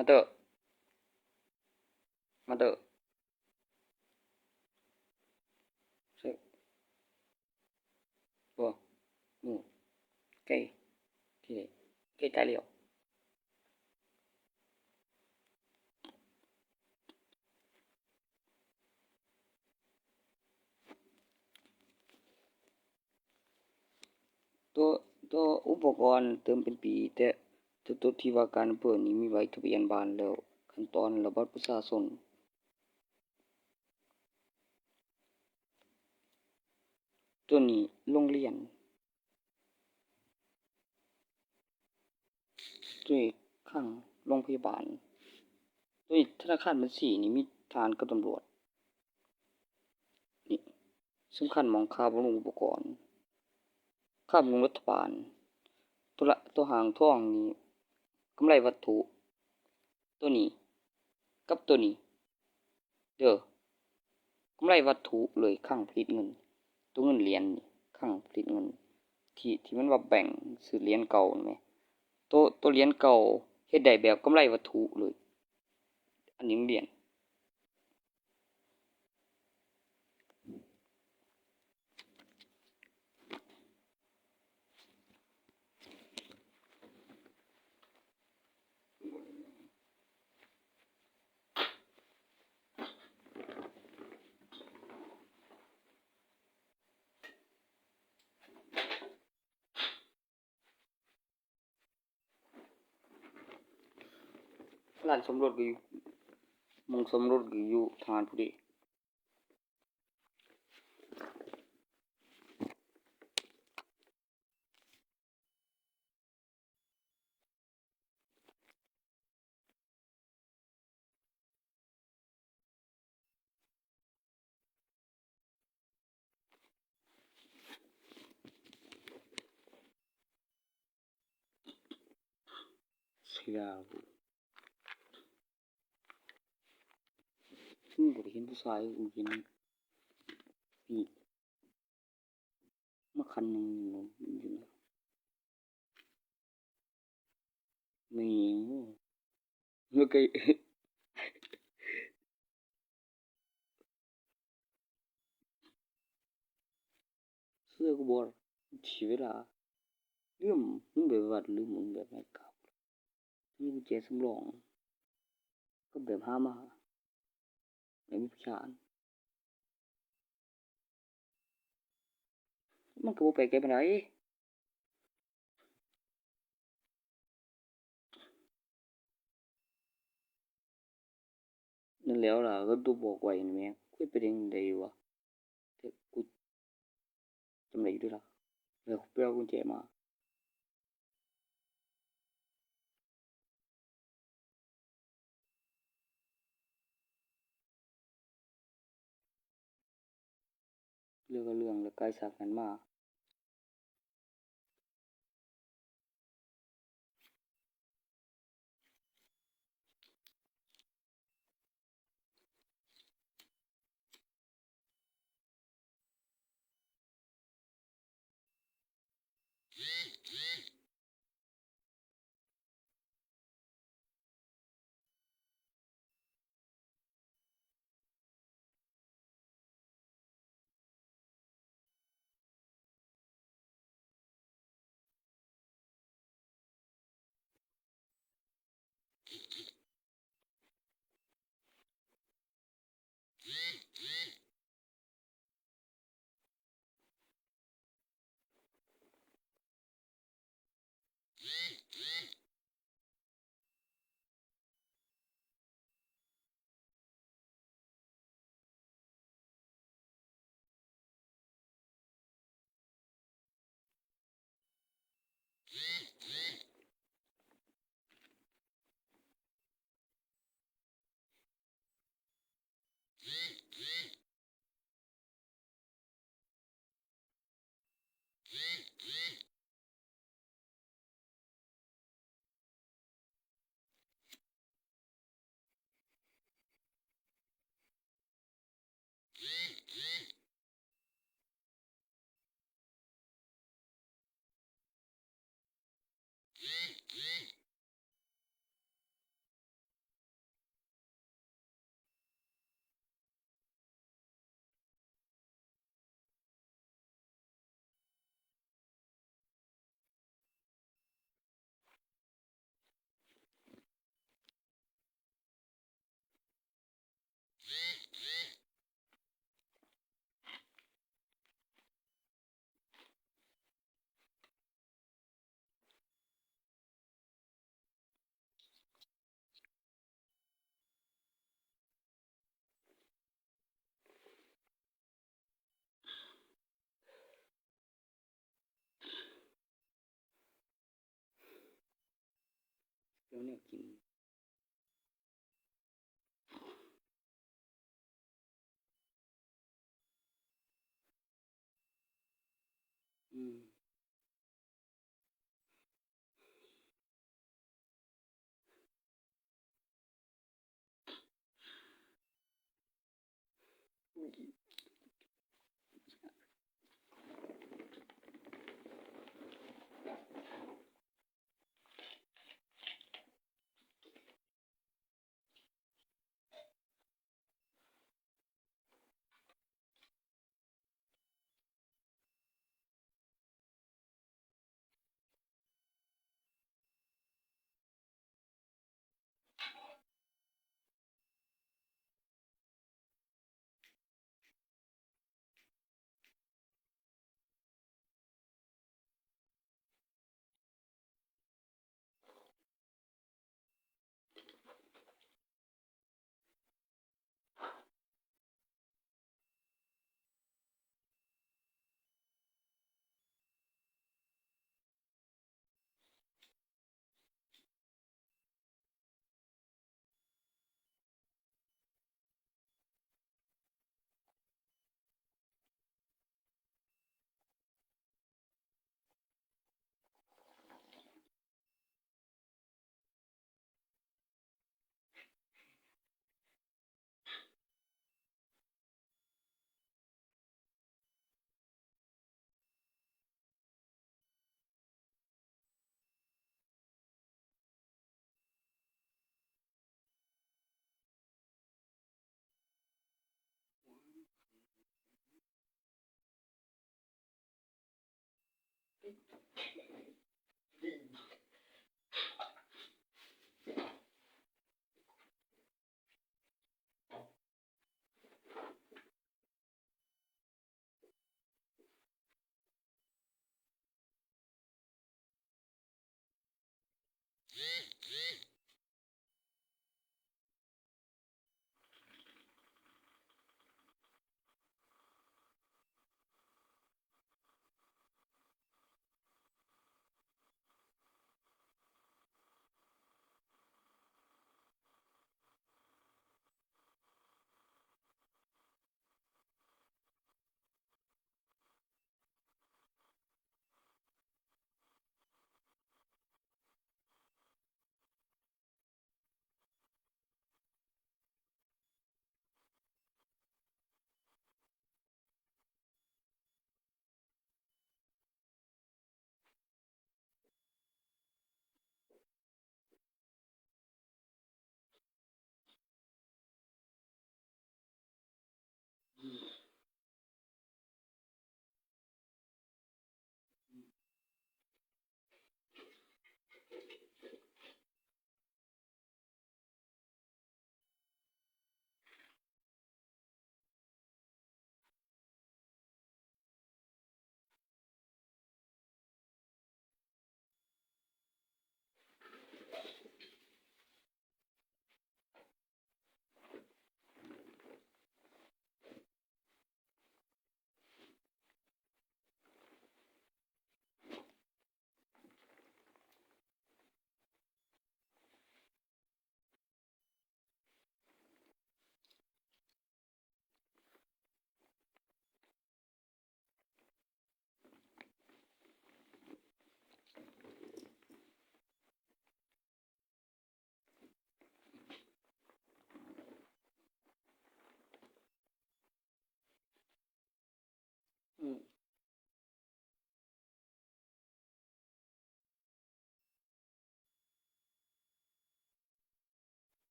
มาเตอร์มาเตอร์เช็คบัวงูไก่ที่ไหนไก่ตายแล้วตัวตัวอุปกรณ์เติมเป็นปีแต่ตัวที่ว่าการอำเภอนี้มีใบทะเบียนบ้านแล้วขั้นตอนระบัตรประชาชนตัวนี้โรงเรียนตัวนี้ข้างโรงพยาบาลตัวนี้ธนาคารบัญชีนี่มีทหารกับตำรวจนี่สำคัญหม้องค่าบำรุงอุปกรณ์ค่าบำรุงรัฐบาลตัวหางทองนี่กำไรวัตถุตัวนี้กับตัวนี้เด้อกำไรวัตถุเลยคลังผลิตเงินตัวเงินเหรียญนี่คลังผลิตเงินที่มันว่าแบ่งซื้อเหรียญเก่านั่นแหมตัวเหรียญเก่าเฮ็ดได้แบบกำไรวัตถุเลยอันนี้เหรียญร้านสมรสก็อยู่หม้องสมรสก็อยู่ทางพุนเดะเสียบ่ได้เห็นผู้ชายกูเห็นนี่มาคันหนึ่งอยู่นะนี่เมื่อกี้เสื้อกูบ่ชีเวลาลืมแบบว่าลืมมึงแบบไหนเก่านี่กุญแจสำรองก็แบบหามาไม่มีผู้ชายมันก็บ่ไปไกลปานใดนั่นแล้วล่ะก็ตัวบอกไว้นั่นแหมคุยไปได้จั่งใดวะแต่กูจำได้อยู่เดะล่ะแล้วไปเอากุญแจมาเรื่องก็เรื่องแล้วไกลจากนั้นมา แล้วแนวกิน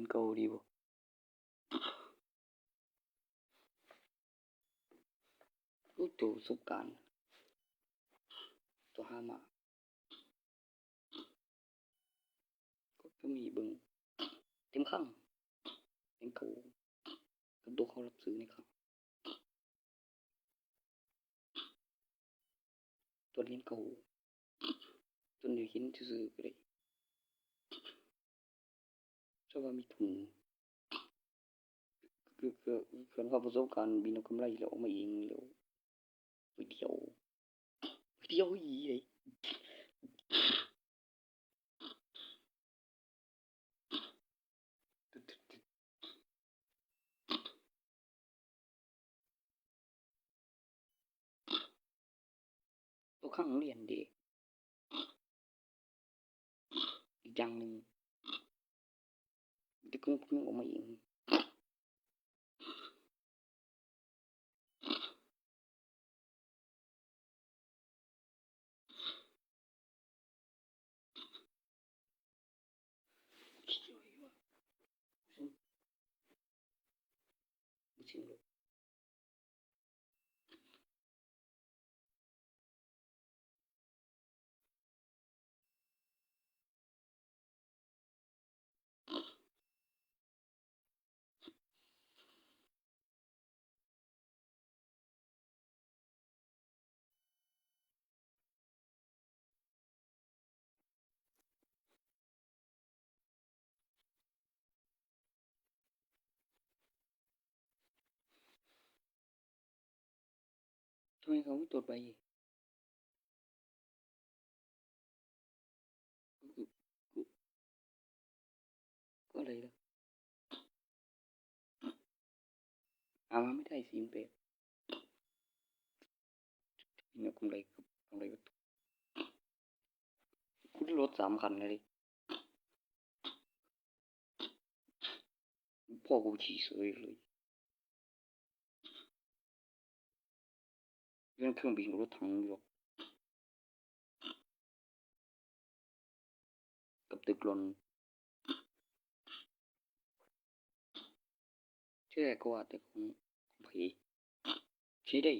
เก่าดีบ่ตัวประสบการณ์ตัวหามาก็มีเบิ่งเต็มข้างเป็นเก่ากับตัวเขารับซื้อนี่ครับตัวเรียนเก่าจนได้เห็นซื่อๆก็ได้เพราะว่ามีถุงคือเขาประสบการณ์บินเอากำไรแล้วเอามาเองแล้วไปเที่ยวอีไอ้ตัวข้างเรียนเด้อีกอย่างหนึ่งที่กูออกมาเองบ่ชิมหรอกทำไมเขาไม่ตรวจใบก็อะไรล่ะมาไม่ได้สิมันเป็นเนี่ยกำไรวัตถุกูได้รถ3คันเลยพ่อกูขี่เสยเลยเรื่องเครื่องบินรถถังอยู่กับตึกลนเชื่อก็ว่าแต่ของผีใช้ได้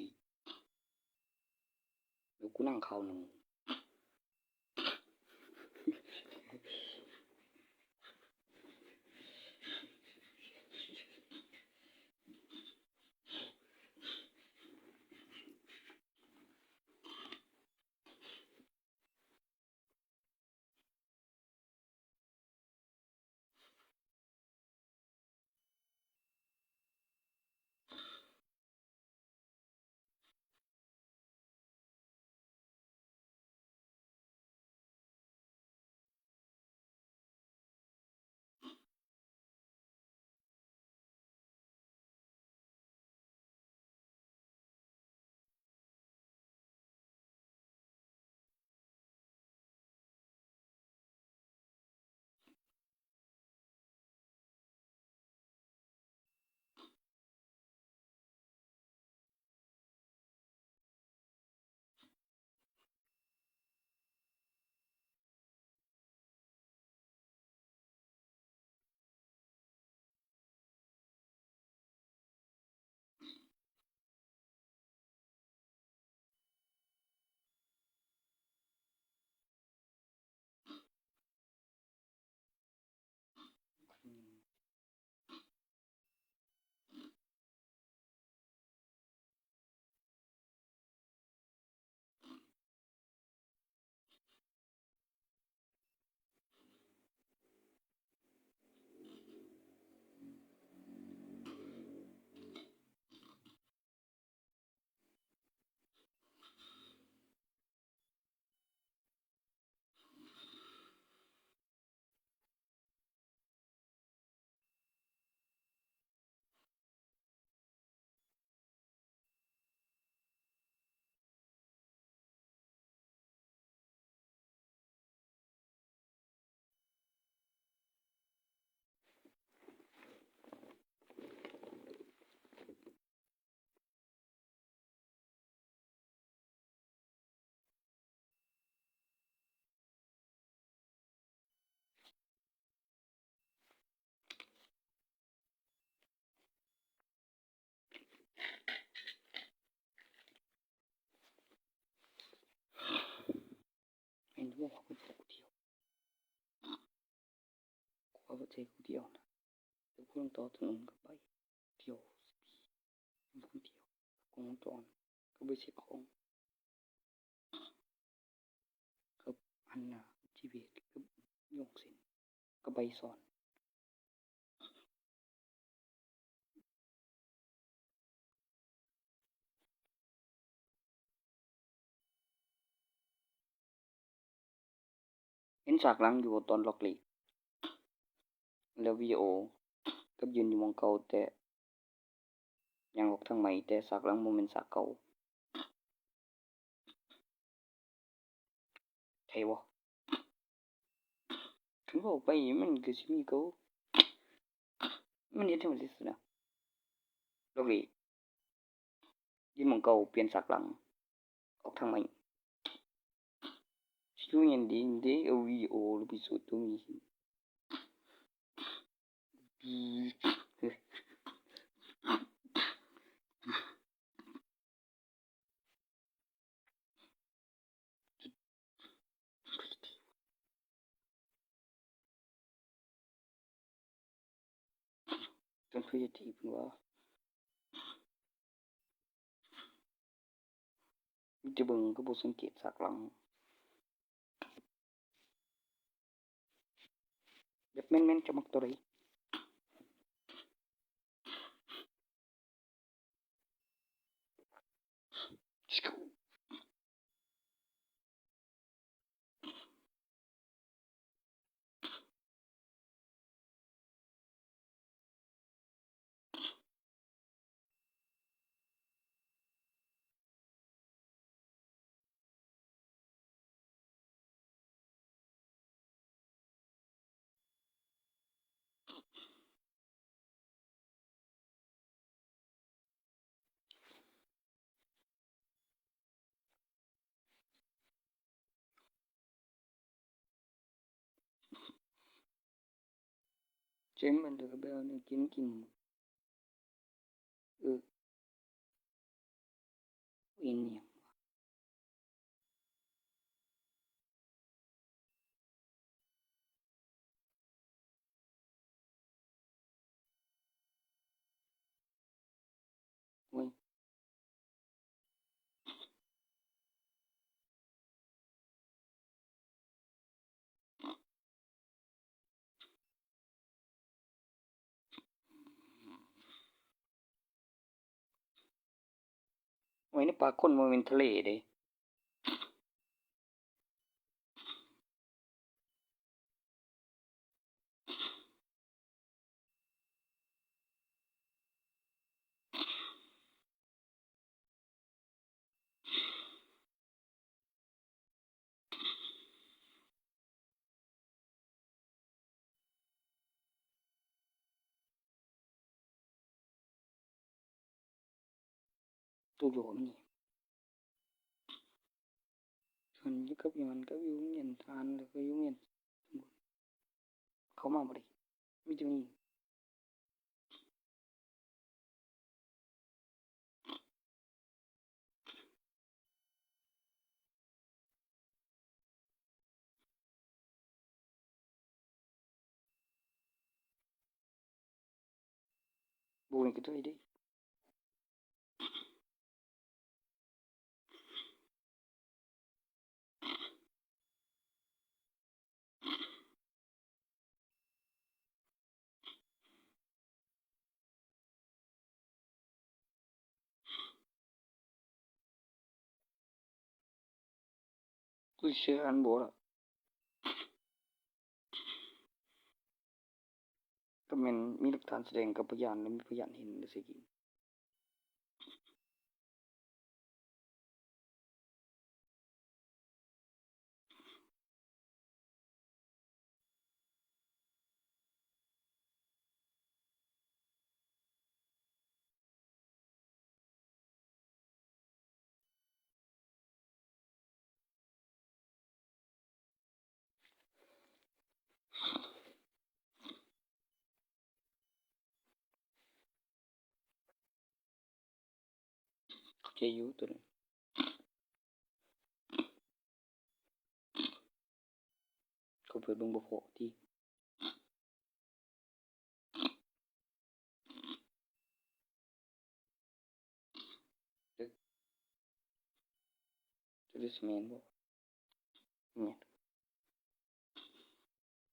เดี๋ยวกูนั่งคราวหนึ่ง แต่ผู้เดียวนะแต่ผู้ต่อถนนก็ไปเที่ยวคนเดียวกงจรก็ไปเช็คของกับอันน่ะชีวิตกับยงสินก็ไปสอนเห็นฉากหลังอยู่ตอนล็อกลีกแล้ววิดีโอกับยืนอยู่หม้องเก่าแต่ยังออกทางใหม่แต่ฉากหลังบ่แม่นฉากเก่าใช่บ่ถึงเว้าไปมันก็สิมีเก่ามันเฮ็ดให้มันซื่อๆนะล็อกลีกยืนหม้องเก่าเปลี่ยนฉากหลังออกทางใหม่สิอยู่หยังดีเด้เอาวิดีโอหรือพิสูจน์ตรงนี้จนครีเอทีฟเพิ่นว่ามีแต่เบิ่งก็บ่สังเกตฉากหลังแบบแม่นๆจะมักตัวใดเจ๋งมันเด้อแบบนี้กินอินหยังโอ้ยไว้ในปากคนบ่แม่นทะเลเด้ตัวโยมนี่มันอยู่กับอยู่มันก็อยู่โรงเรียนทหารแล้วก็อยู่โรงเรียนเขามาบ่ได้มีแต่นี้บ่เป็นกระเทยเด้กูเชื่ออันบ่ล่ะก็แม่นมีหลักฐานแสดงกับพยานและมีพยานเห็นจั่งซี้กิเข้าใจอยู่ตัวนั้นเขาเปิดเบิ่งบ่พอติ ดิสแมนบ่เนี่ย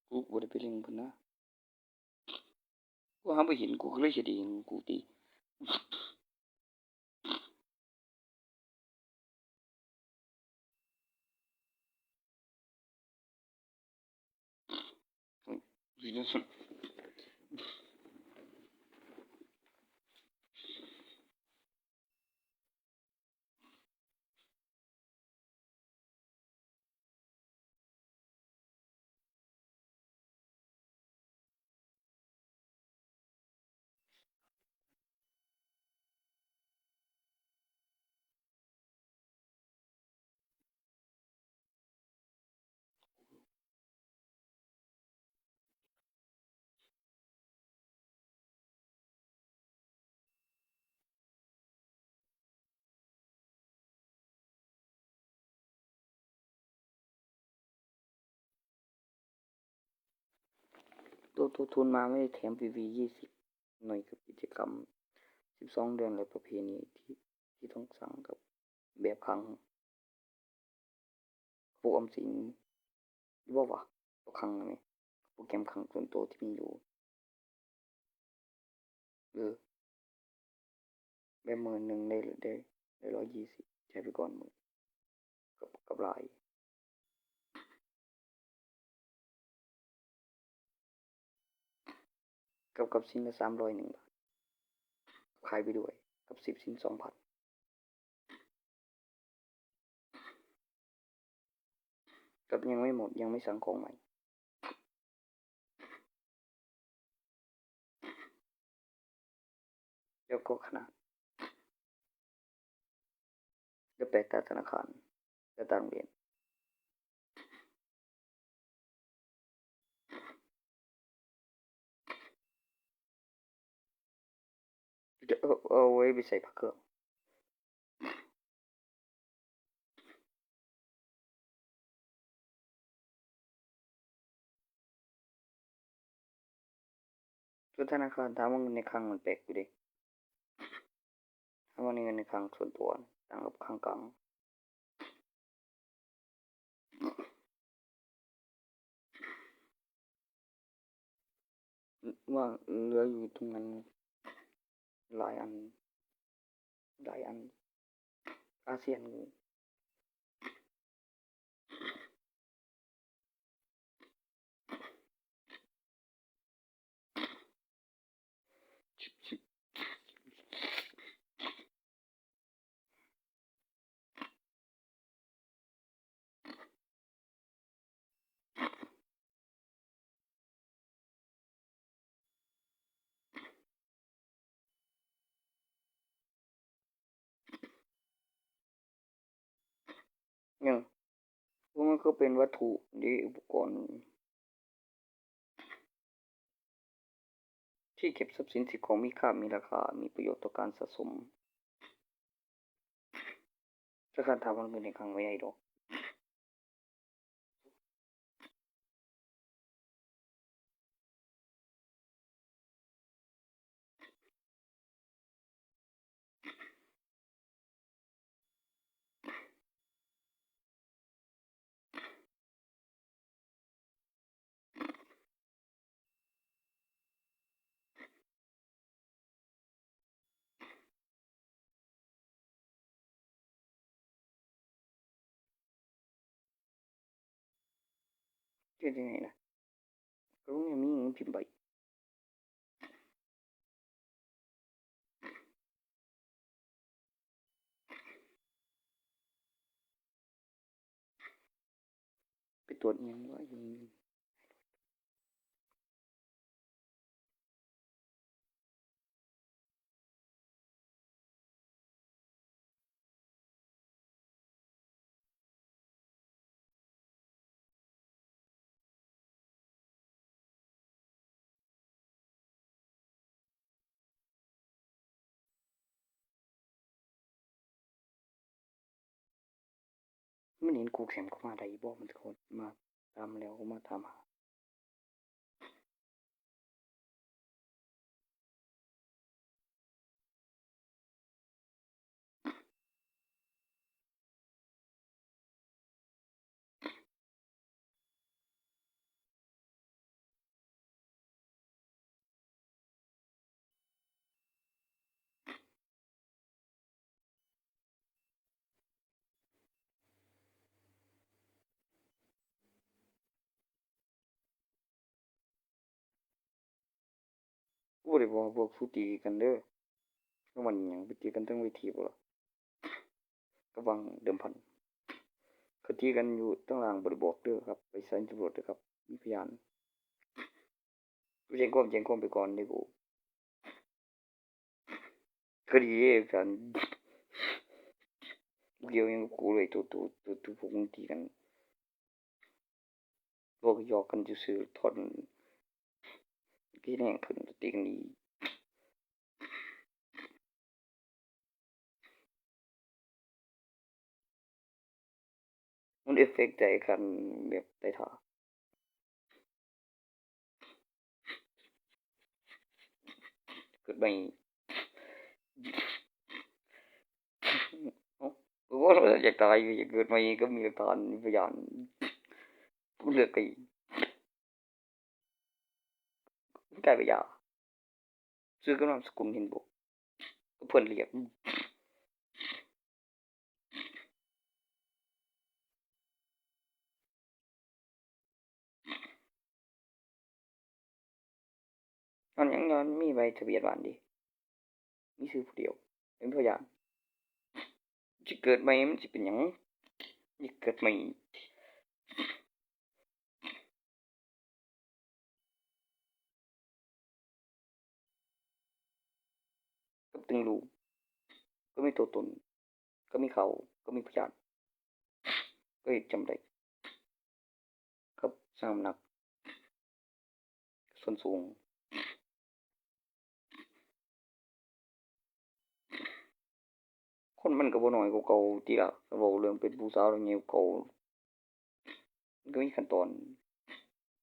กูบ่ได้ไปเล็งเพิ่นนะกูหาบ่เห็นกูก็เลยเฮ็ดเองกูติสิจังซั่นตัวทุนมาไม่ได้แถมฟรีๆ20หน่วยกับกิจกรรม12 เดือนและประเพณีที่ต้องสั่งกับแบบครั้งพวกออมสินหรือบ่วะครั้งนั่นแหมโปรแกรมครั้งส่วนตัวที่มีอยู่แบบมื้อนึงได้120ใช้ไปก่อนมื้อกับหลายกับชิ้นละ301 บาทขายไปด้วยกับ10ชิ้น 2,000 กับยังไม่หมดยังไม่สั่งของใหม่แล้วก็ขนาดแล้วแต่ธนาคารและต่างโรงเรียนจะเอาไว้ไปใส่พระเครื่องธนาคารถามว่าเงินในคลังมันแปลกอยู่เดะถ้าว่าเงินในคลังส่วนตัวต่างกับคลังกลางว่าเหลืออยู่ตรงนั้นหลายอันอาเซียนยังพวกมันก็เป็นวัตถุหรืออุปกรณ์ที่เก็บทรัพย์สินสิ่งของมีค่ามีราคามีประโยชน์ต่อการสะสมธนาคารถามว่าเงินในคลังไม่ได้ดอกเฮ็ดจั่งใดล่ะก็ยังมีเงินพิมพ์ใบไปตรวจอิหยังว่าอยู่มันเห็นกูแคมเข้ามาได้บ่มันคนมาตามแล้วก็มาถามหา บ่ได้บอกพวกสู้ตีกันเด้อแล้วมันหยังไปตีกันเทิงเวทีบ่ล่ะระวังเดิมพันเขาตีกันอยู่ข้างล่างบ่ได้บอกเด้อครับไปสายตำรวจเด้อครับมีพยานแจ้งความไปก่อนเด้อกูคดีกันเกี่ยวหยังกับกูเลยตัวพวกมึงตีกันพวกหยอกกันซื่อๆทอนกินแห้งขึ้นตีกันอีกมันเอฟเฟกต์ใจกันแบบใต้ท่าเกิดใหม่ว่าอยากตายอยากเกิดใหม่ก็มีหลักฐานมีพยานกูเลือกไอ้กลายเป็นยาซื้อกับนามสกุลเห็นบ่เพิ่นเรียกอันหยังย้อนมีใบทะเบียนบ้านดิมีชื่อผู้เดียวเป็นพยานสิเกิดใหม่มันสิเป็นหยังสิเกิดใหม่ก็ตึงรู้ก็มีตัวตนก็มีเขาก็มีพยานก็จำได้ครับสร้างน้ำหนักส่วนสูงคนมันก็บ่น้อยกว่าเก่าติล่ะถ้าเว้าเรื่องเป็นผู้สาวแล้วเงี้ยเก่ามันก็มีขั้นตอน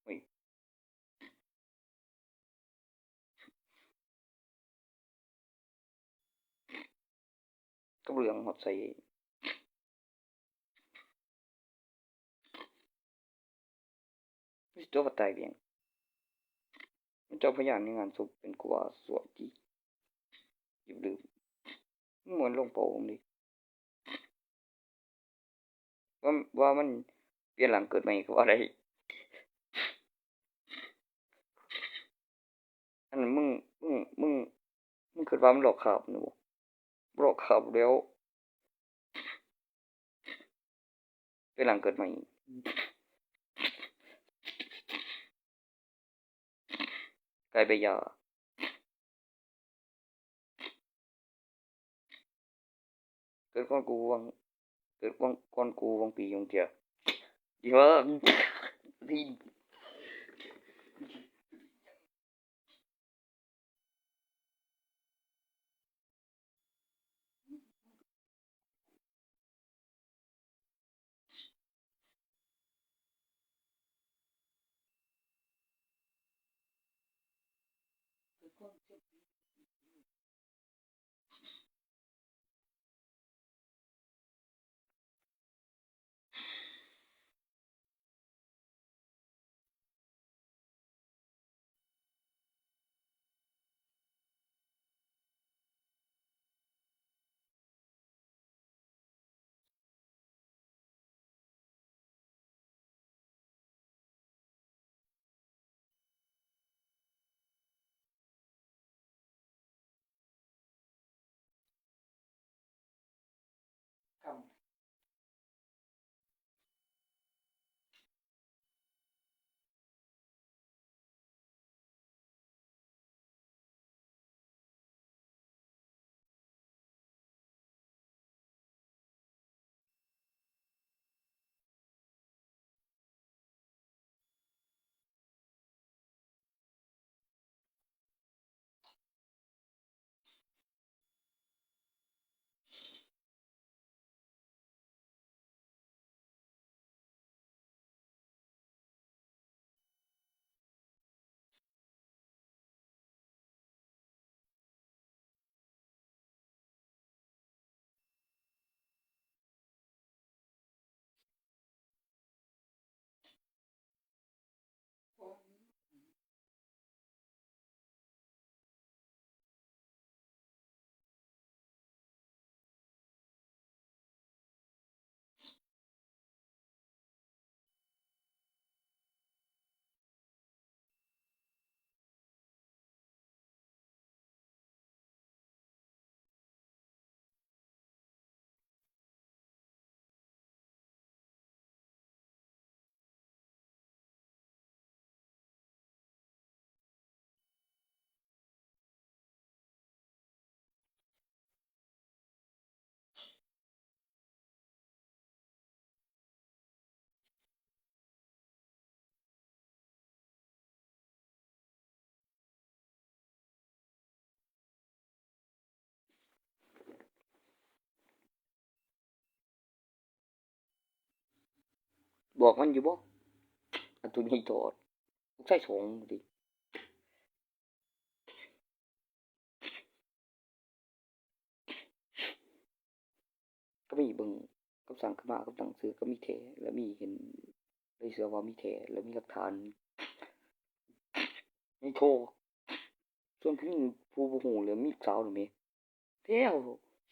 โอ้ยกับเรื่องฮอดใส่สิตัวบ่ตายเพียงเจ้าพยานในงานศพเป็นกว่าสวยติอยู่ลืมเหมือนหลวงปู่องค์นี้ว่ามันเปลี่ยนหลังเกิดใหม่ก็ว่าได้อันนั้นมึงคิดว่ามันหลอกคาบนี่บ่หลอกคาบแล้วเป็นหลังเกิดใหม่กลายเป็นยาเกิดก่อนกูวังเกิดก่อนกูวังปีวังเที่ยอีว่าที่ บอกมันอยู่บ่อันตัวนี้ถอดใช้2ดิก็มีเบิ่งกับสั่งขึ้นมากับหนังสือก็มีแท้แล้วมีเห็นเลยเชื่อว่ามีแท้แล้วมีหลักฐานมีโทรส่วนผู้ผู้บ่ฮู้เรื่องมีสาวนั่นแหมแท้ว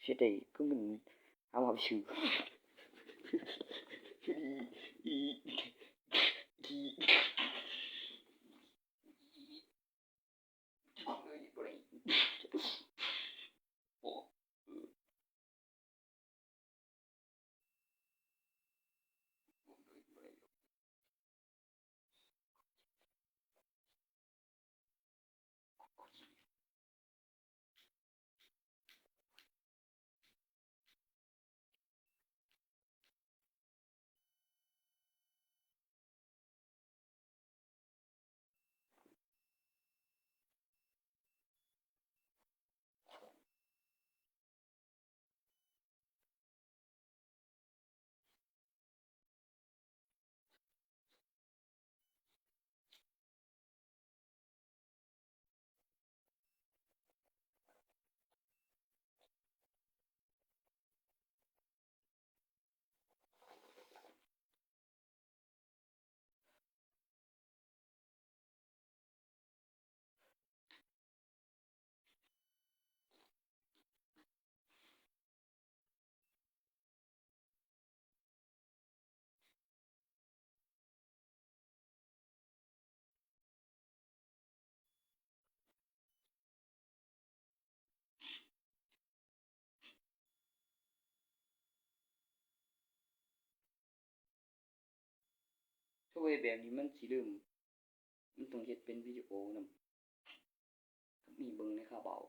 สิได้คือมันหาว่าชื่ออีถ้าเฮ็ดแบบนี้มันสิลืมมันต้องเฮ็ดเป็นวิดีโอนำมีเบิ่งในคาราบาว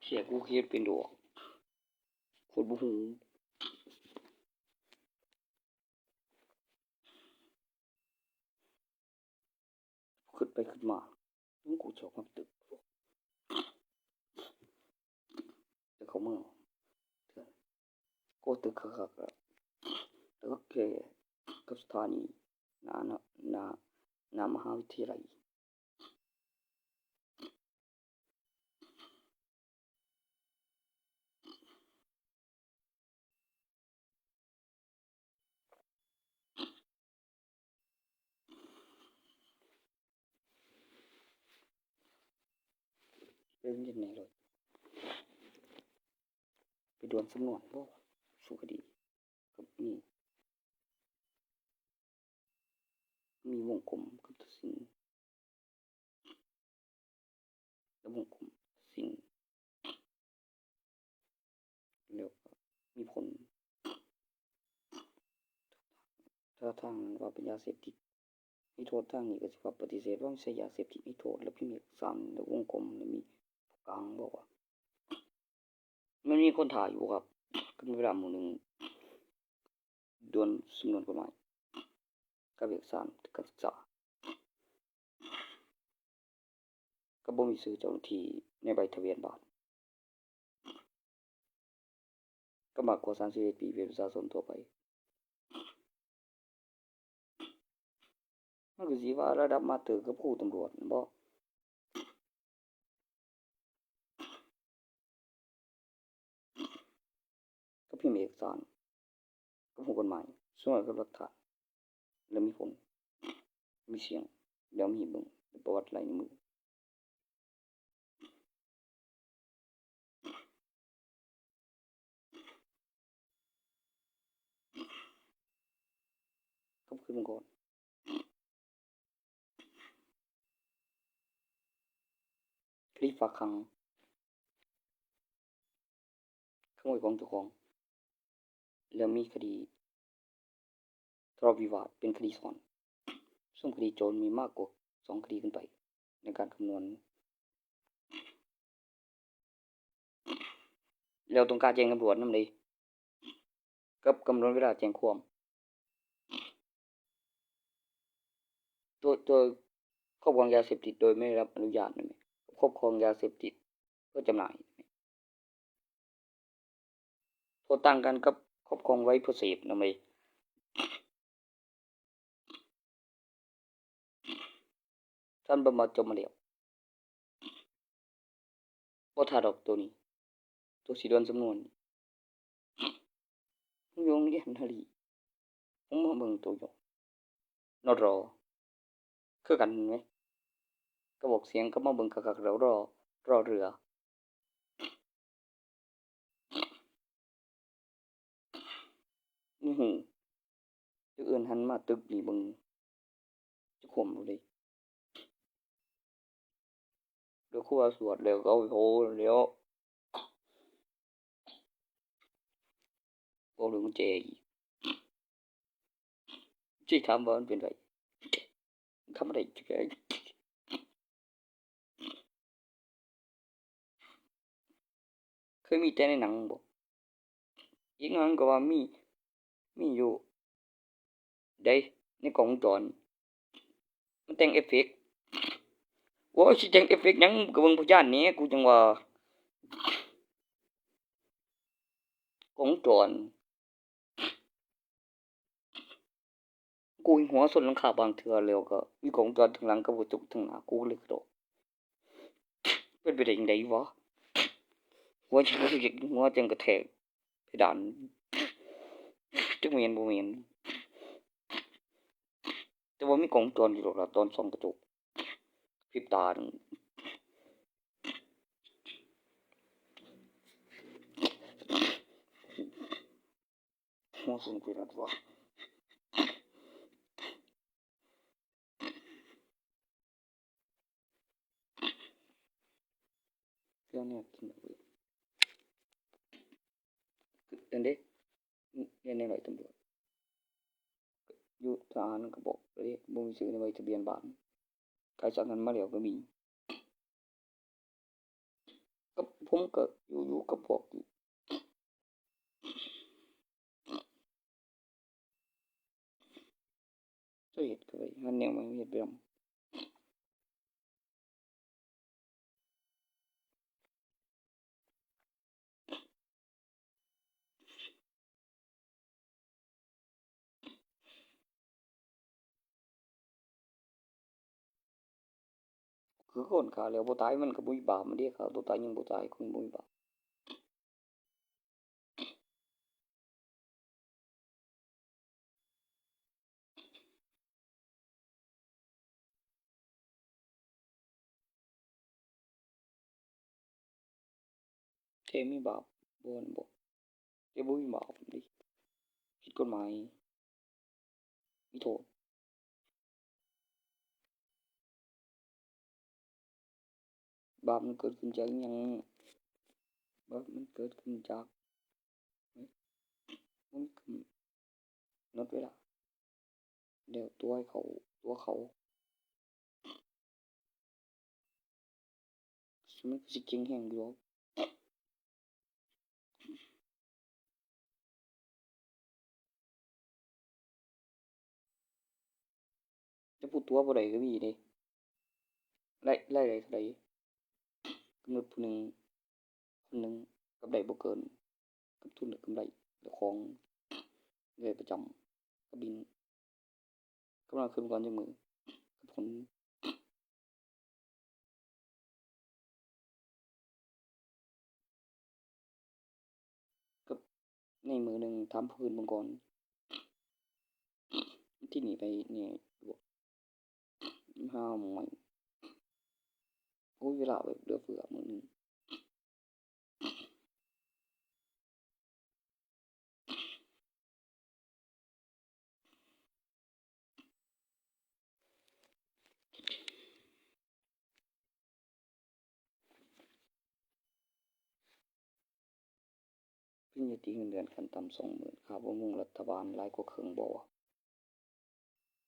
เสียกูเฮ็ดเป็นดอกคนบ่ฮู้ขึ้นไปขึ้นมากูชอบความตึกแต่เขาเมืองก็ตึกคักๆแล้วก็แค่กับสถานีหน้ามหาวิทยาลัยเป็นยังไงเลยไปดวนสำนวนบ่สู้คดีกับมีวงกลมกับตัดสินแล้ววงกลมตัดสินแล้วก็มีผลถ้าทางว่าเป็นยาเสพติดมีโทษทางนี้ก็สิว่าปฏิเสธว่าไม่ใช่ยาเสพติดมีโทษแล้วพิมพ์เอกสารแล้ววงกลมแล้วมีกลางบอกว่ามันมีคนถ่ายอยู่ครับก็มีเวลาหมู่หนึ่งดวนสำนวนกฎหมายกับเอกสารการศึกษาก็บ่มีชื่อเจ้าหน้าที่ในใบทะเบียนบ้านก็มากกว่า31ปีเป็นประชาชนทั่วไปมันก็สิว่าระดับมาสเตอร์กับครูตำรวจบ่ก็พิมพ์เอกสารกับหูกฎหมายส่วนกับหลักฐานแล้วมีผลมีเสียงแล้วมีเบิ่งประวัติลายนิ้วมือก็คือมันก่อนคดีฝากขังขโมยของเจ้าของแล้วมีคดีทะเลาะวิวาทเป็นคดีซ้อนซึ่งคดีโจรมีมากกว่า2คดีขึ้นไปในการคำนวณแล้วต้องการแจ้งตำรวจนำเลยกับกำหนดเวลาแจ้งความโดยครอบครองยาเสพติดโดยไม่ได้รับอนุญาตนั่นแหละครอบครองยาเสพติดเพื่อจำหน่ายโทษต่างกันกับครอบครองไว้เพื่อเสพนั่นเองท่านบำบัดจบมาแล้วบ่ท่าดอกตัวนี้ตัวสิโดนสำนวนผมอยู่โรงเรียนนารีผมมาเบิ่งตัวอยู่นรคือกันไหมกระบอกเสียงก็มาเบิ่งคักๆแล้วรอเรือหูตึกอื่นหันมาตึกนี่เบิ่งจะข่มเลยเดี๋ยวครูว่าสวดแล้วก็เอาไปโพแล้วบอกเรื่องกุญแจอีกสิถามว่ามันเป็นไรทำอะไรจักอย่างเคยมีแต่ในหนังบ่อีกหนังก็ว่ามีอยู่ได้ในกล้องวงจรมันแต่งเอฟเฟกต์โอ้ยสิแต่งเอฟเฟกต์หยังก็เบิ่งพยานแหน่กูจังว่ากล้องวงจรกูหัวชนหลังคาบางเทื่อแล้วก็มีกล้องวงจรทั้งหลังกับกระจกทั้งหน้ากูเลยกระโดดเป็นไปได้จั่งใดวะหัวจังกระแทกเพดานจักแม่นบ่แม่นแต่ว่ามีกล้องวงจรอยู่ดอกล่ะตอนส่องกระจกพริบตาหนึ่งหัวสูงไปนัดวะเรื่องนี้กินเอาไว้นั่นเด้เรียนในหน่วยตำรวจอยู่ทหารก็บอกเลยบ่มีชื่อในใบทะเบียนบ้านใครสั่งกันมาแล้วก็มีก็ ผมก็อยู่กับพวกจะเฮ็ดก็ได้หาแนวใหม่มาเฮ็ดไปนำคือคนฆ่าแล้วบ่ตายมันก็บ่มีบาปเด้ฆ่าตัวตายยังบ่ตายคนบ่มีบาปแท้มีบาปบ่นั่นบ่แต่บ่มีบาปเด้ผิดกฎหมายมีโทษบาปมันเกิดขึ้นจากอิหยังบาปมันเกิดขึ้นจากมันกำหนดเวลาแล้วตัวเขามันก็สิเก่งแรงอยู่ดอกแต่ผู้ตัวบ่ได้ก็มีเด้รายได้เท่าใดกำหนดผู้หนึ่งคนหนึ่งกับได้บ่เกินกับทุนและกำไรเจ้าของรายได้ประจำกับบินกำลังขึ้นก่อนจักมื้อกับผลกับในมื้อหนึ่งถามผู้อื่นเบิ่งก่อนที่นี่ไปนี่บ่หาหม้องใหม่โอ้ยเวลาแบบเหลือเฟือมื้อหนึ่งปริญญาตรีเงินเดือนขั้นต่ำ 20,000 ค่าบำรุงรัฐบาลหลายกว่าครึ่งบ่วะ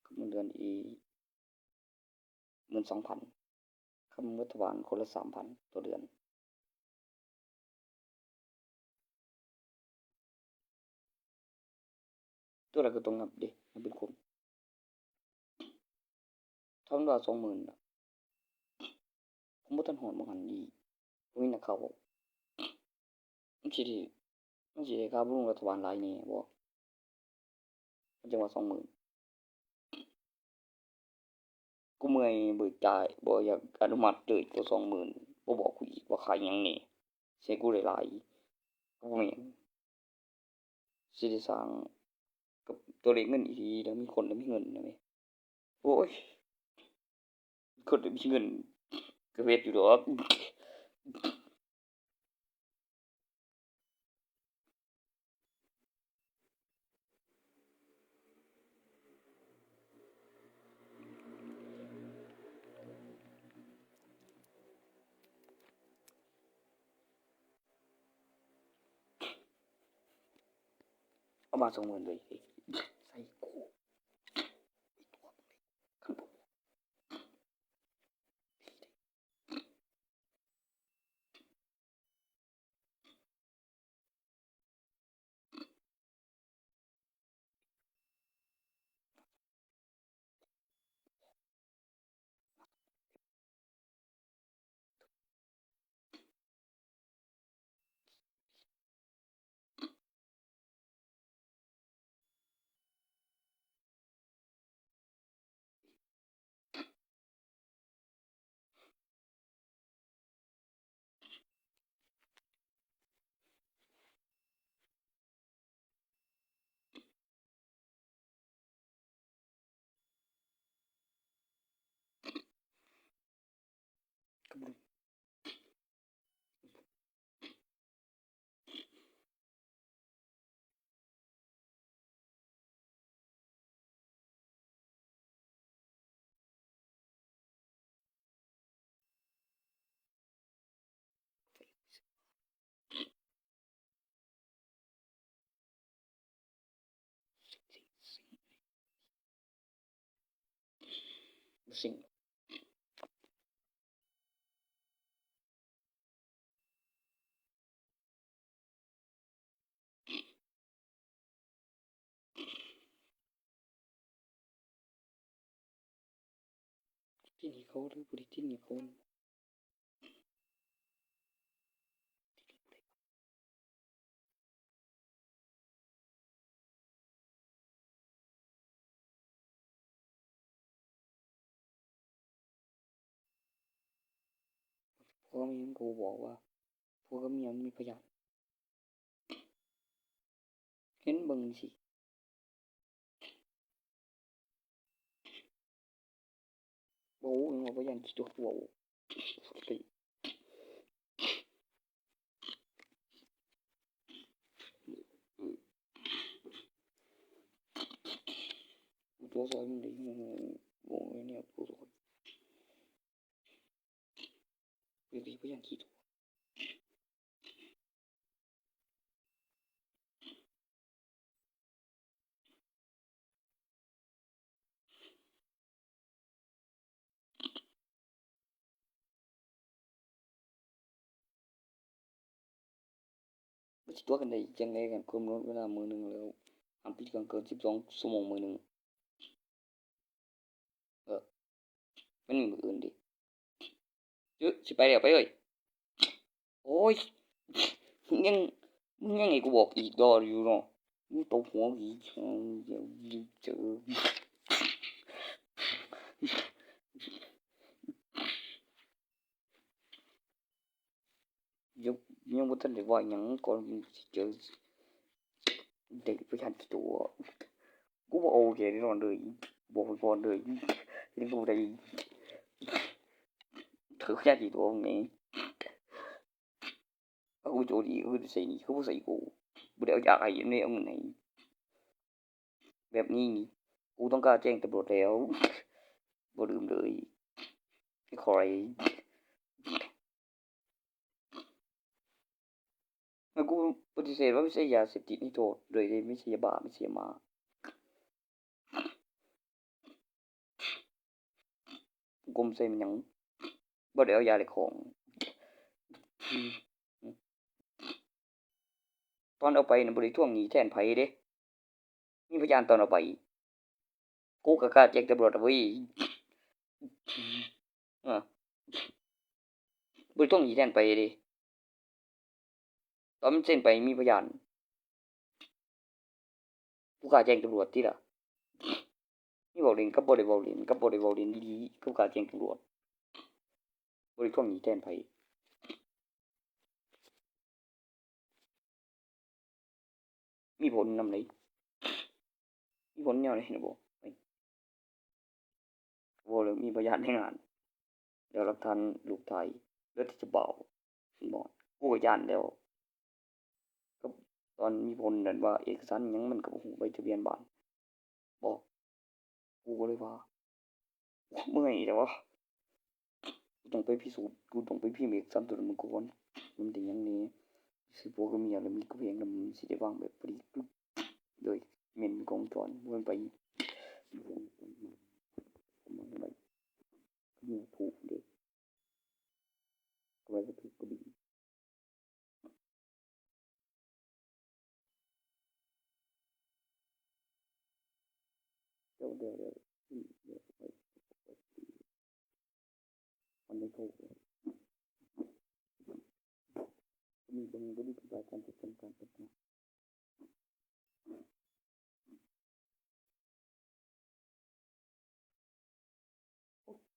กับเงินเดือนอี12,000 คำรัฐบาลคนละ 3,000 ต่อเดือนตัวนั้นก็ต้องนับเด้นับเป็นคนถ้ามันว่า 20,000 น่ะผมบ่ทันฮอดหม้องหั้นอีบ่มีนักข่าวเว้ามันสิได้ค่าบำรุงรัฐบาลหลายแหน่บ่มันจังว่า 20,000 กูเมื่อยเบิกจ่ายบ่อยากอนุมัติเลยตัว 20,000 บ่บอกกูอีกว่าค่าอิหยังแหน่สิให้กูได้หลายก็บ่แม่นสิได้สร้างกับตัวเลขเงินอีหลีแล้วมีคนแล้วมีเงินนะแหมโอ้ยคนแล้วมีเงินก็เฮ็ดอยู่ดอกเอามา 20,000 เลยใส่กูคันบ่ก็บ่สิ่ง ที่นี่เขาหรือบริที่นี่เขาพ่อมีกูบอกว่าพวกกับเมียมีพยานเห็นเบิ่งสิบ่ฮู้ว่าพยานคิดตัวบ่ไปตัวซอยมันได้บ่เนี่ยตัวซอยไปพยานคิดตัวมันสิตัวกันได้จังได๋กันกำหนดเวลามื้อหนึงแล้วห้ามปิดกลางเกิน12ชั่วโมงมื้อหนึงเออมันมีมื้ออื่นดิสิไปแล้วไปเอ้ยโอ้ยมึงยังมึงยังให้กูบอกอีกดออยู่เนาะมึงตบหัวอีกเดี๋ยวเจอยังยังบ่ทันได้ว่าหยังก่อนสิเจอเด็กผู้ชายกี่ตัวกูบ่โอเคแน่นอนเลยบอกไปก่อนเลยเรียนรู้ได้เธอผู้ชายกี่ตัวนี่กูโจดีกูใส่นี่เขาบ่ใส่กูบ่ได้เอาอยากให้เนี่ยเอาเงินให้แบบนี้กูต้องการแจ้งตำรวจแล้วบ่ลืมเลยไอ้คอยแล้วกูปฏิเสธว่าไม่ใช่ยาเสพติดให้โทษโดยไม่ใช่ยาบ้าไม่ใช่ยามากูไม่ใช่มันหยังบ่ได้เอายาเลยของตอนเอาไปน่ะบ่ได้ทวงหนี้แทนไผเด้มีพยานตอนเอาไปกูก็กล้าแจ้งตำรวจอะเว้ยเออบ่ได้ทวงหนี้แทนไผเด้ตอนมันเซ็นไปมีพยานกูกล้าแจ้งตำรวจติล่ะมีเว้าเล่นกับบ่ได้เว้าเล่นกับบ่ได้เว้าเล่นอีหลีกูกล้าแจ้งตำรวจบ่ได้ทวงหนี้แทนไผมีผลนำไดมีผลแนวใดน่ะบ่บ่เลยมีพยานในงานเดี๋ยวหลักฐานรูปถ่ายเหลือที่จะเบาบ่กูก็ย้านแล้วก็ตอนมีผลนั่นว่าเอกสารหยังมันก็บ่ฮู้ใบทะเบียนบ้านบ่กูก็เลยว่าเมื่อยแต่ว่ากูต้องไปพิสูจน์กูต้องไปพิมพ์เอกสารตัวนั้นมาก่อนมันเป็นหยังแหน่สิผัวกับเมียแล้วมีกับเพลงแล้วมันสิได้วางแบบพอดีกึกเลยแม่นมีกล้องวงจรบ่แม่นไปมันไปมีถูกเด้ก็ไว้ก็ถูกก็ดีเดี๋ยวเดี๋ยวไปมันไม่ถูกมีเบิ่งบ่มีประการที่ทำการพัฒนา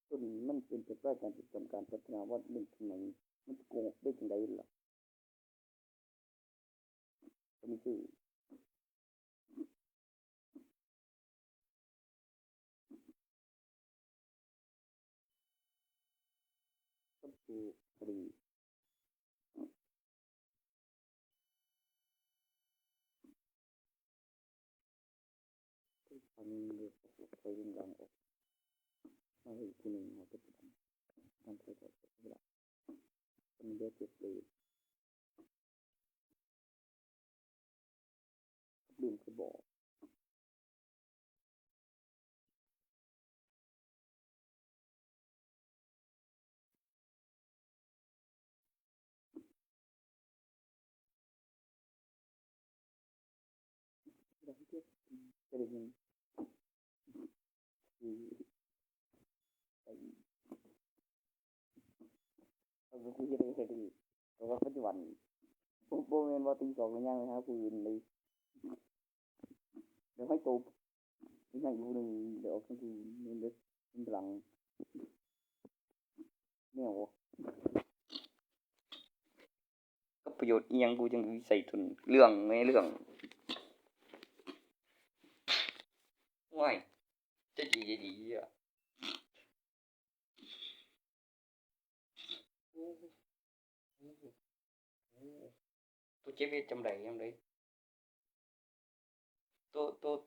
ตัวนี้มันเป็นประการที่ทำการพัฒนาว่าเรื่องที่ไหนมันโกงได้จังไดล่ะก็มีคือก็คือคดีทำเรื่องไปเรื่องราวออกมาให้ทีหนึ่งมาปฏิบัติการใช้ต่อเวลาเป็นเรื่องเจ็บเลยลืมไปบอกเราเทียบประเด็นคือไป บ่คือเฮ็ดได้ดีแต่ว่าปัจจุบันบ่แม่นว่าตี2แล้วยังไปหาผู้อื่นเลยเดี๋ยวให้โตยังอยู่นึงเดี๋ยวก็คือมันเด็กมันกำลังแนวกับประโยชน์อีหยังกูจังใส่ทุนเรื่องแม่เรื่องว้ายจะดีอ่ะตัวเจ็บเฮ็ดจำได้ยามใด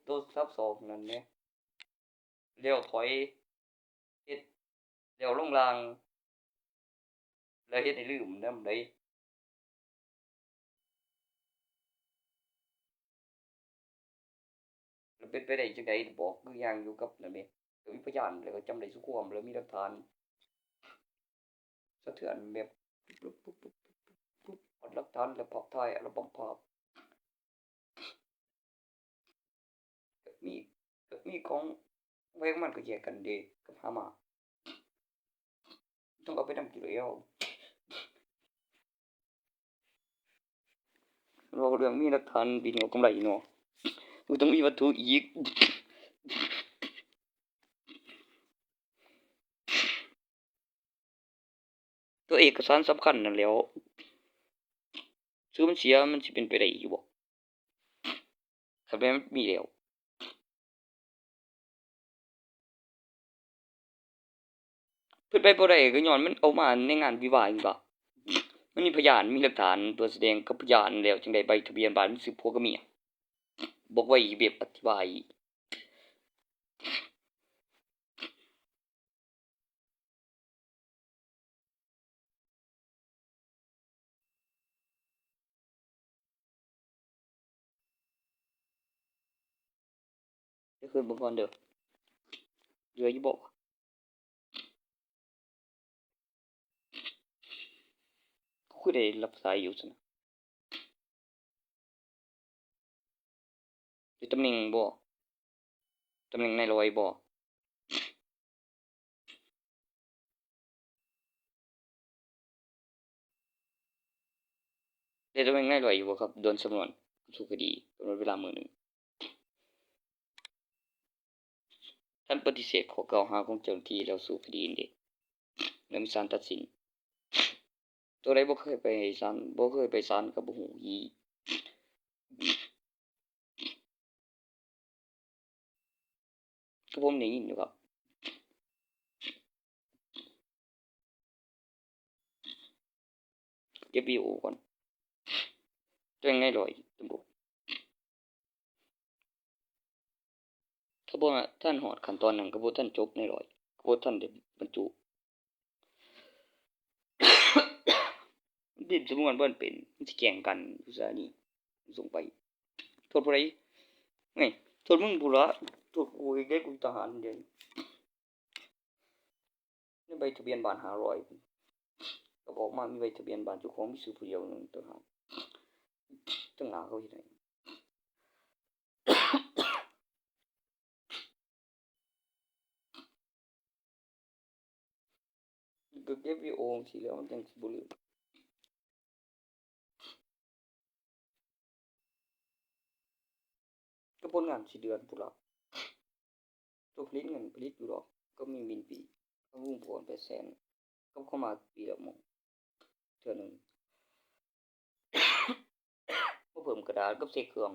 ตัวซับซ้อนนั่นแหละแล้วถอยเฮ็ดแล้วลงล่างแล้วเฮ็ดให้ลืมนำใดแล้วเป็นไปได้จังได๋บอกคืออย่างอยู่กับนั่นแหมก็มีพยานแล้วก็จำได้ซุความแล้วมีหลักฐานสะเทือนแบบฮอดหลักฐานแล้วภาพถ่ายอัลบั้มภาพก็มีของไว้ของมันก็แยกกันเดะกับหามาต้องเอาไปนำอยู่แล้วเว้าเรื่องมีหลักฐานบินเอากำไรเนาะมันต้องมีวัตถุอีกตัวเอกสารสำคัญนั่นแหล้วซื้อมันเสียมันสิเป็นไปได้อยู่บ่คันแม่นมันมีแล้วเพิ่นไปบ่ได้ก็ญ้อนมันเอามาในงานวิวาห์นี่บ่มันมีพยานมีหลักฐานตัวแสดงกับพยานแล้วจั่งใดใบทะเบียนบ้านมันสิผัวกับเมียบอกไว้แบบอธิบายเดี๋ยวคืนเบิ่งก่อนเด้อเหลืออยู่บ่คือได้รับสายอยู่ซั่นน่ะอยู่ตำแหน่งบ่ตำแหน่งนายร้อยบ่ได้ตำแหน่งนายร้อยอยู่บ่ครับโดนสำนวนสู้คดีกำหนดเวลามื้อหนึ่งท่านปฏิเสธข้อกล่าวหาของเจ้าหน้าที่แล้วสู้คดีนี่เด้แล้วมีศาลตัดสินตัวใดบ่เคยไปศาลบ่เคยไปศาลก็บ่ฮู้อีก็ผมได้ยินอยู่ครับเก็บวิดีโอก่อนตัวเองนายร้อยตำรวจถ้าบ่ทันฮอดขั้นตอนนั้นก็บ่ทันจบนายร้อยก็บ่ทันได้บรรจุ ดินสมมุติว่าบ่เป็นมันสิแกล้งกันอยู่ซะนี่ส่งไปโทษผู้ใดไงโทษมึงพู้นล่ะโทษกูอีกเด้กูทหารเดี๋ยวนี้ในใบทะเบียนบ้าน500ก็ออกมามีใบทะเบียนบ้านเจ้าของมีชื่อผู้เดียวนึงต่างหากจังหน้าเขาเฮ็ดให้ก็เก็บวิดีโอจั่งซี้แหล้วมันจังสิบ่ลืมก็ผลงานสิเดือนพู้นล่ะตัวผลิตเงินผลิตอยู่ดอกก็มีมินปีก็วงผล800,000ก็เข้ามาปีละหม้องเทื่อหนึ่งมาเพิ่มกระดาษกับใส่เครื่อง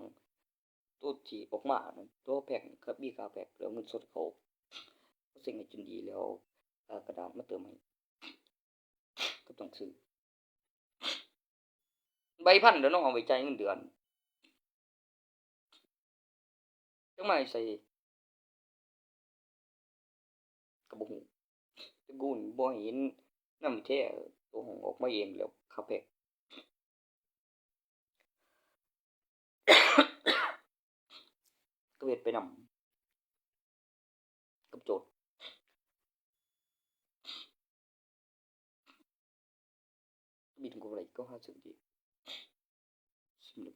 ตัวที่ออกมานั่นตัวแพ็กครับมีค่าแพ็กแล้วเงินสดเขาเซ็งให้จนดีแล้วกระดาษมาเติมให้ก็ต้องซื้อใบพันแล้วน้องเอาไปจ่ายเงินเดือนจังมาให้ใส่ก็บ่ฮู้แต่กูนี่บ่เห็นนำแท้ตัวของออกมาเองแล้วค่าแพ็กก็เฮ็ดไปนำกับโจทย์มีถึงกำไรก็หาซื้อดีสนุก